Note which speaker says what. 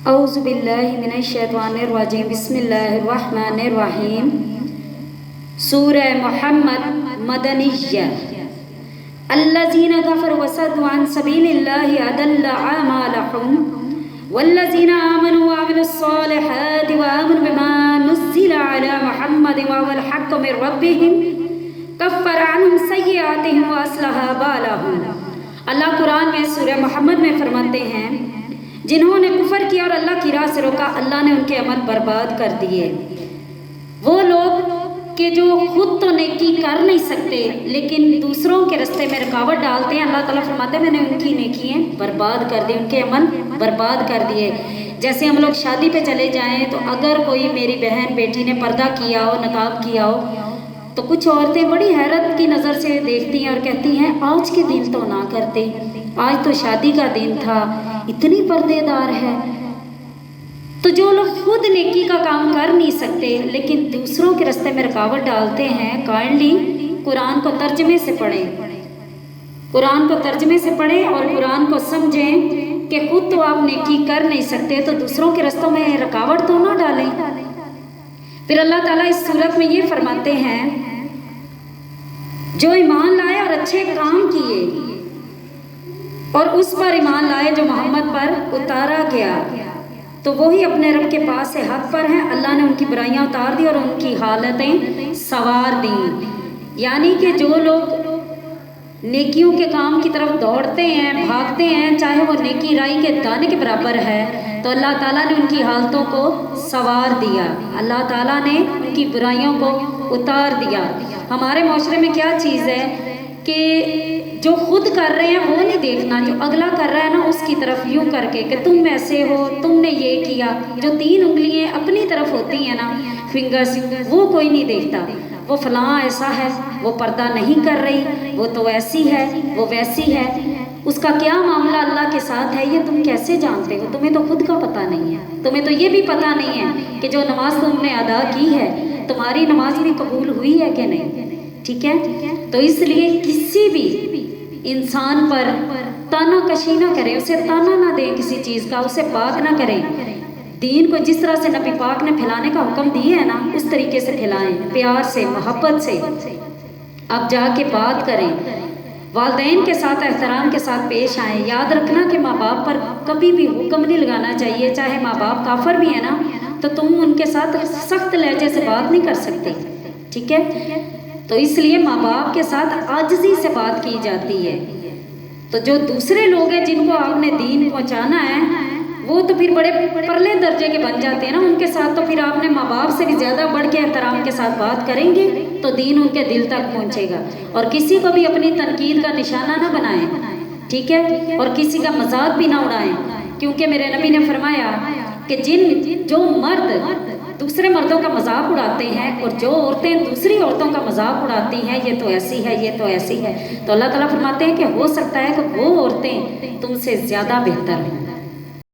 Speaker 1: اعوذ باللہ من الشیطان الرجیم بسم اللہ الرحمن الرحیم۔ سورہ محمد مدنیہ۔ الذین کفروا وصدوا عن سبیل اللہ اضل اعمالهم والذین آمنوا وعملوا الصالحات وآمنوا بما نزل علی محمد وهو الحق من ربهم کفر عنہم سیئاتهم واصلح بالهم۔ اللہ قرآن میں سورہ محمد میں فرماتے ہیں جنہوں نے کفر کیا اور اللہ کی راہ سے روکا، اللہ نے ان کے عمل برباد کر دیے۔ وہ لوگ کہ جو خود تو نیکی کر نہیں سکتے لیکن دوسروں کے راستے میں رکاوٹ ڈالتے ہیں، اللہ تعالیٰ فرماتے ہیں میں نے ان کی نیکیاں برباد کر دی، ان کے عمل برباد کر دیے۔ جیسے ہم لوگ شادی پہ چلے جائیں تو اگر کوئی میری بہن بیٹی نے پردہ کیا ہو، نقاب کیا ہو، تو کچھ عورتیں بڑی حیرت کی نظر سے دیکھتی ہیں اور کہتی ہیں آج کے دن تو نہ کرتے، آج تو شادی کا دن تھا، اتنی پردے دار ہے۔ تو جو لوگ خود نیکی کا کام کر نہیں سکتے لیکن دوسروں کے راستے میں رکاوٹ ڈالتے ہیں، کائنڈلی قرآن کو ترجمے سے پڑھیں، قرآن کو ترجمے سے پڑھیں اور قرآن کو سمجھیں کہ خود تو آپ نیکی کر نہیں سکتے تو دوسروں کے رستوں میں رکاوٹ تو نہ ڈالیں۔ پھر اللہ تعالیٰ اس صورت میں یہ فرماتے ہیں جو ایمان لائے اور اچھے کام کیے اور اس پر ایمان لائے جو محمد پر اتارا گیا تو وہی اپنے رب کے پاس سے حق پر ہیں، اللہ نے ان کی برائیاں اتار دی اور ان کی حالتیں سوار دیں۔ یعنی کہ جو لوگ نیکیوں کے کام کی طرف دوڑتے ہیں، بھاگتے ہیں، چاہے وہ نیکی رائی کے دانے کے برابر ہے، تو اللہ تعالیٰ نے ان کی حالتوں کو سوار دیا، اللہ تعالیٰ نے ان کی برائیوں کو اتار دیا۔ ہمارے معاشرے میں کیا چیز ہے کہ جو خود کر رہے ہیں وہ نہیں دیکھنا، جو اگلا کر رہا ہے نا اس کی طرف یوں کر کے کہ تم ایسے ہو، تم نے یہ کیا، جو 3 انگلیاں اپنی طرف ہوتی ہیں نا، فنگرز، وہ کوئی نہیں دیکھتا، وہ فلاں ایسا ہے، وہ پردہ نہیں کر رہی، وہ تو ایسی ہے، وہ ویسی ہے، اس کا کیا معاملہ اللہ کے ساتھ ہے یہ تم کیسے جانتے ہو؟ تمہیں تو خود کا پتہ نہیں ہے، تمہیں تو یہ بھی پتہ نہیں ہے کہ جو نماز تم نے ادا کی ہے تمہاری نماز بھی قبول ہوئی ہے کہ نہیں، ٹھیک ہے؟ تو اس لیے کسی بھی انسان پر تانا کشی نہ کریں، اسے تانا نہ دیں کسی چیز کا، اسے پاک نہ کریں۔ دین کو جس طرح سے نبی پاک نے پھیلانے کا حکم دیا ہے نا اس طریقے سے پھیلائیں، پیار سے، محبت سے۔ اب جا کے بات کریں، والدین کے ساتھ احترام کے ساتھ پیش آئیں۔ یاد رکھنا کہ ماں باپ پر کبھی بھی حکم نہیں لگانا چاہیے، چاہے ماں باپ کافر بھی ہیں نا تو تم ان کے ساتھ سخت لہجے سے بات نہیں کر سکتے، ٹھیک ہے؟ تو اس لیے ماں باپ کے ساتھ عاجزی سے بات کی جاتی ہے۔ تو جو دوسرے لوگ ہیں جن کو آپ نے دین پہنچانا ہے وہ تو پھر بڑے پرلے درجے کے بن جاتے ہیں نا، ان کے ساتھ تو پھر آپ نے ماں باپ سے بھی زیادہ بڑھ کے احترام کے ساتھ بات کریں گے تو دین ان کے دل تک پہنچے گا۔ اور کسی کو بھی اپنی تنقید کا نشانہ نہ بنائیں، ٹھیک ہے؟ اور کسی کا مذاق بھی نہ اڑائیں، کیونکہ میرے نبی نے فرمایا کہ جو مرد دوسرے مردوں کا مذاق اڑاتے ہیں اور جو عورتیں دوسری عورتوں کا مذاق اڑاتی ہیں یہ تو ایسی ہے، یہ تو ایسی ہے، تو اللہ تعالیٰ فرماتے ہیں کہ ہو سکتا ہے کہ وہ عورتیں تم سے زیادہ بہتر ہوں۔